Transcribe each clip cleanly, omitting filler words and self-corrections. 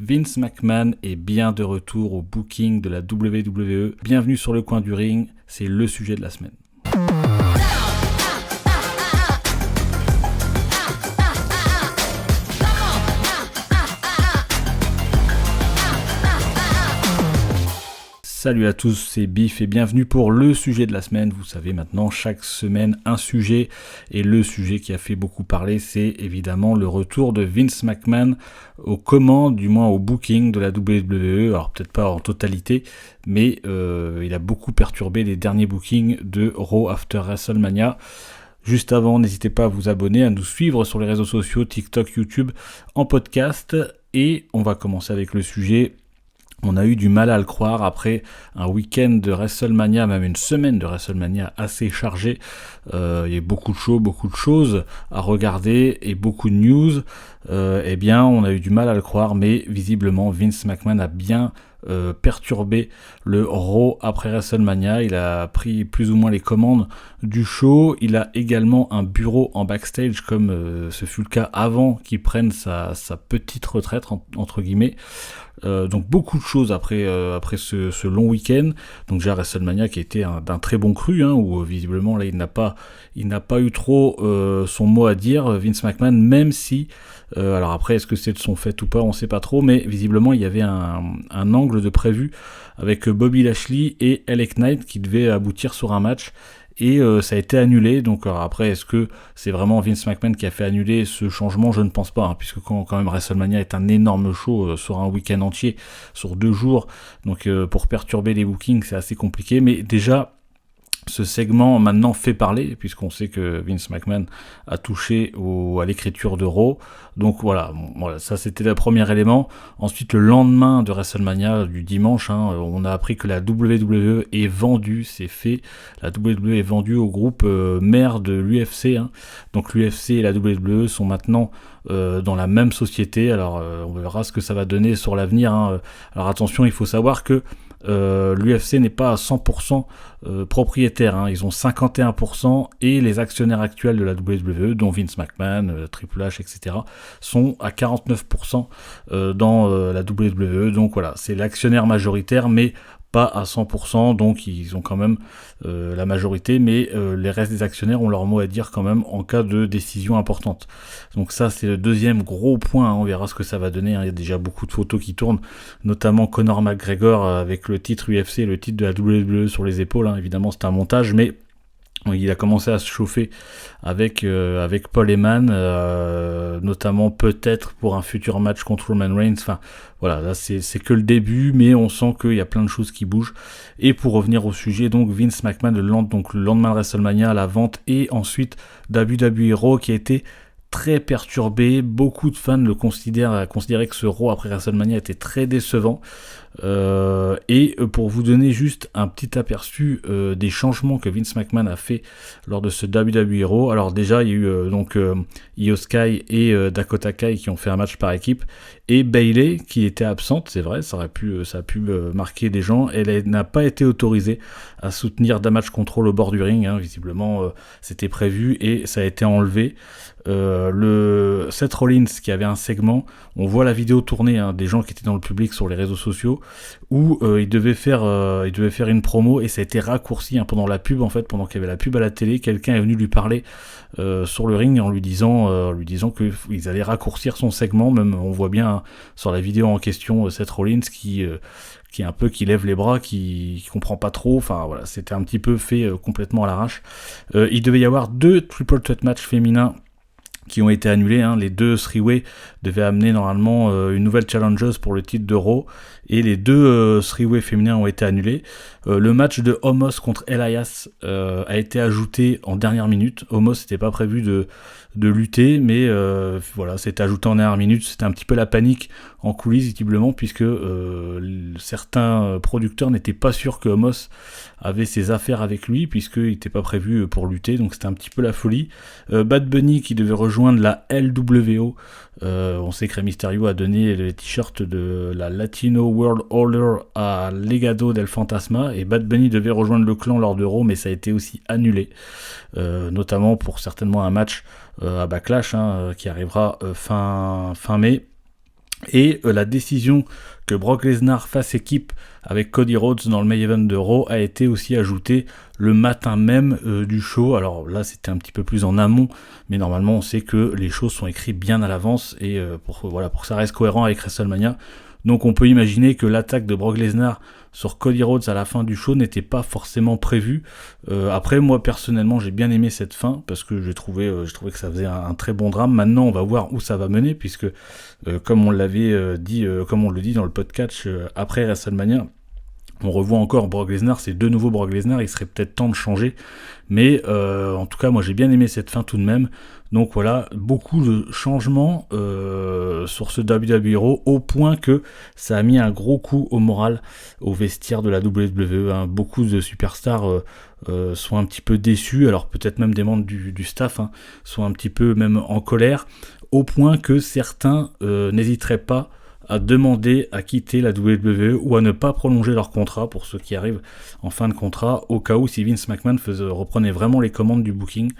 Vince McMahon est bien de retour au booking de la WWE. Bienvenue sur le coin du ring, c'est le sujet de la semaine. Salut à tous, c'est Biff et bienvenue pour le sujet de la semaine. Vous savez maintenant, chaque semaine un sujet, et le sujet qui a fait beaucoup parler, c'est évidemment le retour de Vince McMahon aux commandes, du moins au booking de la WWE. Alors peut-être pas en totalité, mais il a beaucoup perturbé les derniers bookings de Raw After WrestleMania. Juste avant, n'hésitez pas à vous abonner, à nous suivre sur les réseaux sociaux, TikTok, YouTube, en podcast, et on va commencer avec le sujet. On a eu du mal à le croire après un week-end de WrestleMania, même une semaine de WrestleMania assez chargée. Il y a beaucoup de shows, beaucoup de choses à regarder et beaucoup de news. Eh bien, on a eu du mal à le croire, mais visiblement Vince McMahon a bien perturbé le Raw après WrestleMania. Il a pris plus ou moins les commandes du show. Il a également un bureau en backstage, comme ce fut le cas avant qu'il prenne sa petite retraite entre guillemets. Donc beaucoup de choses après ce long week-end. Donc déjà WrestleMania qui a été d'un très bon cru, où visiblement là il n'a pas eu trop son mot à dire, Vince McMahon, même si alors après est-ce que c'est de son fait ou pas, on sait pas trop, mais visiblement il y avait un angle de prévu avec Bobby Lashley et LA Knight qui devait aboutir sur un match. Et ça a été annulé, donc après est-ce que c'est vraiment Vince McMahon qui a fait annuler ce changement? Je ne pense pas, puisque quand même WrestleMania est un énorme show sur un week-end entier, sur 2 jours, donc pour perturber les bookings c'est assez compliqué, mais déjà ce segment maintenant fait parler, puisqu'on sait que Vince McMahon a touché à l'écriture de Raw. Donc voilà, ça c'était le premier élément. Ensuite, le lendemain de WrestleMania, du dimanche, on a appris que la WWE est vendue, c'est fait. La WWE est vendue au groupe mère de l'UFC. Donc l'UFC et la WWE sont maintenant dans la même société. Alors on verra ce que ça va donner sur l'avenir. Alors attention, il faut savoir que l'UFC n'est pas à 100% propriétaire, ils ont 51%, et les actionnaires actuels de la WWE, dont Vince McMahon, Triple H, etc., sont à 49% dans la WWE. Donc voilà, c'est l'actionnaire majoritaire, mais pas à 100%, donc ils ont quand même la majorité, mais les restes des actionnaires ont leur mot à dire quand même en cas de décision importante. Donc ça c'est le deuxième gros point, on verra ce que ça va donner, il y a déjà beaucoup de photos qui tournent, notamment Conor McGregor avec le titre UFC et le titre de la WWE sur les épaules, évidemment c'est un montage, mais il a commencé à se chauffer avec Paul Heyman, notamment peut-être pour un futur match contre Roman Reigns. Enfin voilà, là c'est que le début, mais on sent qu'il y a plein de choses qui bougent. Et pour revenir au sujet, donc Vince McMahon, le lendemain de WrestleMania, la vente, et ensuite WWE Raw qui a été très perturbé. Beaucoup de fans considéraient que ce Raw après WrestleMania était très décevant. Et pour vous donner juste un petit aperçu des changements que Vince McMahon a fait lors de ce WWE Raw. Alors déjà il y a eu Io Sky et Dakota Kai qui ont fait un match par équipe, et Bayley qui était absente, c'est vrai, ça a pu marquer des gens. Elle n'a pas été autorisée à soutenir Damage Control au bord du ring, visiblement c'était prévu et ça a été enlevé. Le Seth Rollins qui avait un segment, on voit la vidéo tourner des gens qui étaient dans le public sur les réseaux sociaux, où il devait faire une promo, et ça a été raccourci pendant la pub, pendant qu'il y avait la pub à la télé. Quelqu'un est venu lui parler sur le ring en lui disant qu'ils allaient raccourcir son segment. Même on voit bien sur la vidéo en question Seth Rollins qui lève les bras, qui comprend pas trop. Enfin voilà, c'était un petit peu fait complètement à l'arrache. Il devait y avoir 2 triple threat matchs féminins qui ont été annulés, les 2 three-way devaient amener normalement une nouvelle challengeuse pour le titre de Raw, et les 2 three-way féminins ont été annulés. Le match de Omos contre Elias a été ajouté en dernière minute. Omos n'était pas prévu de lutter, mais voilà, c'était ajouté en dernière minute. C'était un petit peu la panique en coulisses visiblement, puisque certains producteurs n'étaient pas sûrs que Omos avait ses affaires avec lui, puisqu'il n'était pas prévu pour lutter, donc c'était un petit peu la folie. Bad Bunny qui devait rejoindre la LWO, on sait que Rey Mysterio a donné les t-shirts de la Latino World Order à Legado del Fantasma, et Bad Bunny devait rejoindre le clan lors de Raw, mais ça a été aussi annulé, notamment pour certainement un match à Backlash qui arrivera fin mai. Et la décision que Brock Lesnar fasse équipe avec Cody Rhodes dans le main event de Raw a été aussi ajoutée le matin même du show. Alors là, c'était un petit peu plus en amont, mais normalement, on sait que les choses sont écrites bien à l'avance et pour que ça reste cohérent avec WrestleMania. Donc on peut imaginer que l'attaque de Brock Lesnar sur Cody Rhodes à la fin du show n'était pas forcément prévue. Après, moi personnellement, j'ai bien aimé cette fin parce que j'ai trouvé que ça faisait un très bon drame. Maintenant, on va voir où ça va mener puisque, comme on l'avait dit, comme on le dit dans le podcast après WrestleMania, on revoit encore Brock Lesnar, c'est de nouveau Brock Lesnar, il serait peut-être temps de changer, mais en tout cas moi j'ai bien aimé cette fin tout de même. Donc voilà, beaucoup de changements sur ce WWE Raw, au point que ça a mis un gros coup au moral au vestiaire de la WWE, hein. Beaucoup de superstars sont un petit peu déçus, alors peut-être même des membres du staff sont un petit peu même en colère, au point que certains n'hésiteraient pas à demander à quitter la WWE ou à ne pas prolonger leur contrat pour ceux qui arrivent en fin de contrat, au cas où si Vince McMahon reprenait vraiment les commandes du booking.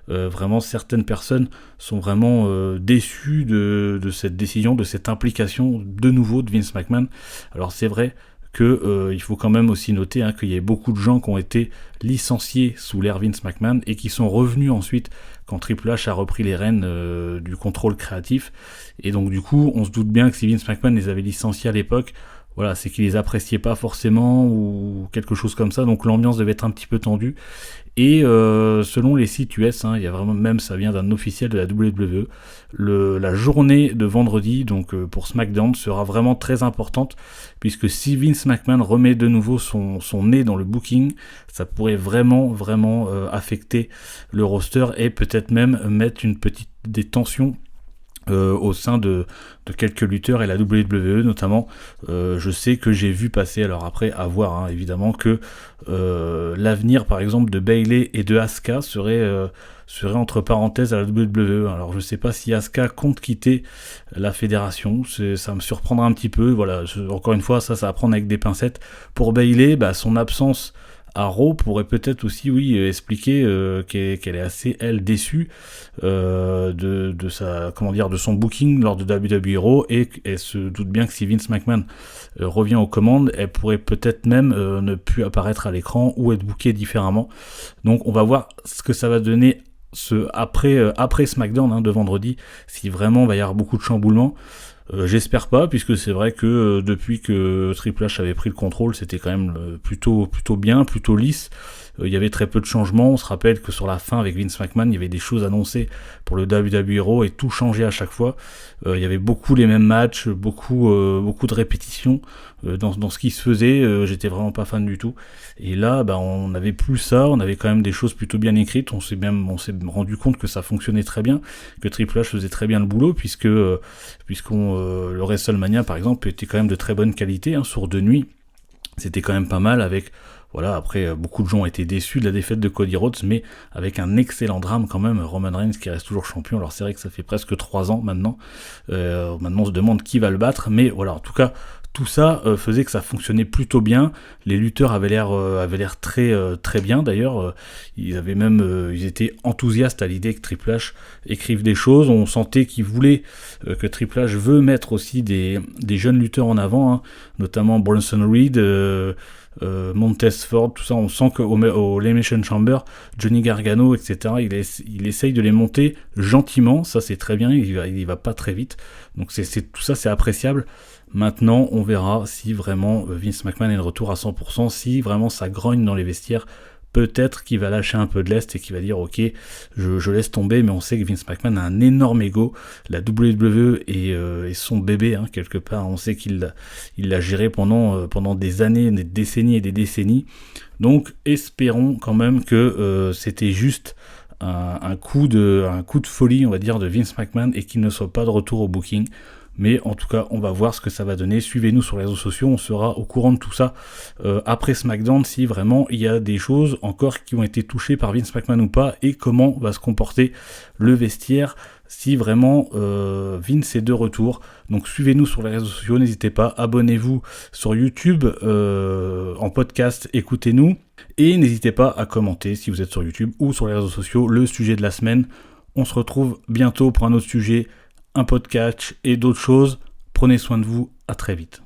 Vraiment, certaines personnes sont vraiment déçues de cette décision, de cette implication de nouveau de Vince McMahon. Alors c'est vrai que il faut quand même aussi noter qu'il y a beaucoup de gens qui ont été licenciés sous l'ère Vince McMahon et qui sont revenus ensuite quand Triple H a repris les rênes du contrôle créatif. Et donc du coup, on se doute bien que si Vince McMahon les avait licenciés à l'époque, voilà, c'est qu'ils les appréciaient pas forcément ou quelque chose comme ça, donc l'ambiance devait être un petit peu tendue. Et selon les sites US, il y a vraiment, même ça vient d'un officiel de la WWE, la journée de vendredi, donc pour SmackDown, sera vraiment très importante, puisque si Vince McMahon remet de nouveau son nez dans le booking, ça pourrait vraiment affecter le roster et peut-être même mettre des tensions au sein de quelques lutteurs et la WWE notamment. Je sais que j'ai vu passer, alors après à voir évidemment, que l'avenir par exemple de Bayley et de Asuka serait entre parenthèses à la WWE. Alors je sais pas si Asuka compte quitter la fédération, ça me surprendra un petit peu. Voilà, encore une fois, ça va prendre avec des pincettes. Pour Bayley, son absence à Raw pourrait peut-être aussi, expliquer qu'elle est assez, elle, déçue de son booking lors de WWE Raw, et elle se doute bien que si Vince McMahon revient aux commandes, elle pourrait peut-être même ne plus apparaître à l'écran ou être bookée différemment. Donc on va voir ce que ça va donner après SmackDown de vendredi, si vraiment il va y avoir beaucoup de chamboulements. J'espère pas, puisque c'est vrai que depuis que Triple H avait pris le contrôle, c'était quand même plutôt bien, plutôt lisse. Il y avait très peu de changements. On se rappelle que sur la fin, avec Vince McMahon, il y avait des choses annoncées pour le WWE Raw et tout changeait à chaque fois. Il y avait beaucoup les mêmes matchs, beaucoup de répétitions dans ce qui se faisait. J'étais vraiment pas fan du tout. Et là, on n'avait plus ça. On avait quand même des choses plutôt bien écrites. On s'est rendu compte que ça fonctionnait très bien, que Triple H faisait très bien le boulot, puisque le WrestleMania par exemple était quand même de très bonne qualité, sur 2 nuits. C'était quand même pas mal avec. Voilà, après, beaucoup de gens ont été déçus de la défaite de Cody Rhodes, mais avec un excellent drame quand même, Roman Reigns qui reste toujours champion. Alors c'est vrai que ça fait presque 3 ans maintenant. Maintenant on se demande qui va le battre, mais voilà, en tout cas, tout ça faisait que ça fonctionnait plutôt bien. Les lutteurs avaient l'air très bien d'ailleurs. Ils étaient enthousiastes à l'idée que Triple H écrive des choses. On sentait qu'ils voulaient que Triple H veut mettre aussi des jeunes lutteurs en avant, notamment Bronson Reed, Montez Ford, tout ça. On sent qu'au Elimination Chamber, Johnny Gargano, etc., il essaye de les monter gentiment. Ça c'est très bien, il va pas très vite, donc tout ça c'est appréciable. Maintenant on verra si vraiment Vince McMahon est de retour à 100%, si vraiment ça grogne dans les vestiaires. Peut-être qu'il va lâcher un peu de lest et qu'il va dire ok, je laisse tomber, mais on sait que Vince McMahon a un énorme ego. La WWE est son bébé, quelque part. On sait qu'il l'a géré pendant des années, des décennies et des décennies. Donc espérons quand même que c'était juste un coup de folie, on va dire, de Vince McMahon, et qu'il ne soit pas de retour au booking. Mais en tout cas, on va voir ce que ça va donner. Suivez-nous sur les réseaux sociaux, on sera au courant de tout ça après SmackDown, si vraiment il y a des choses encore qui ont été touchées par Vince McMahon ou pas, et comment va se comporter le vestiaire si vraiment Vince est de retour. Donc suivez-nous sur les réseaux sociaux, n'hésitez pas, abonnez-vous sur YouTube en podcast, écoutez-nous, et n'hésitez pas à commenter si vous êtes sur YouTube ou sur les réseaux sociaux le sujet de la semaine. On se retrouve bientôt pour un autre sujet, un podcast et d'autres choses. Prenez soin de vous, à très vite.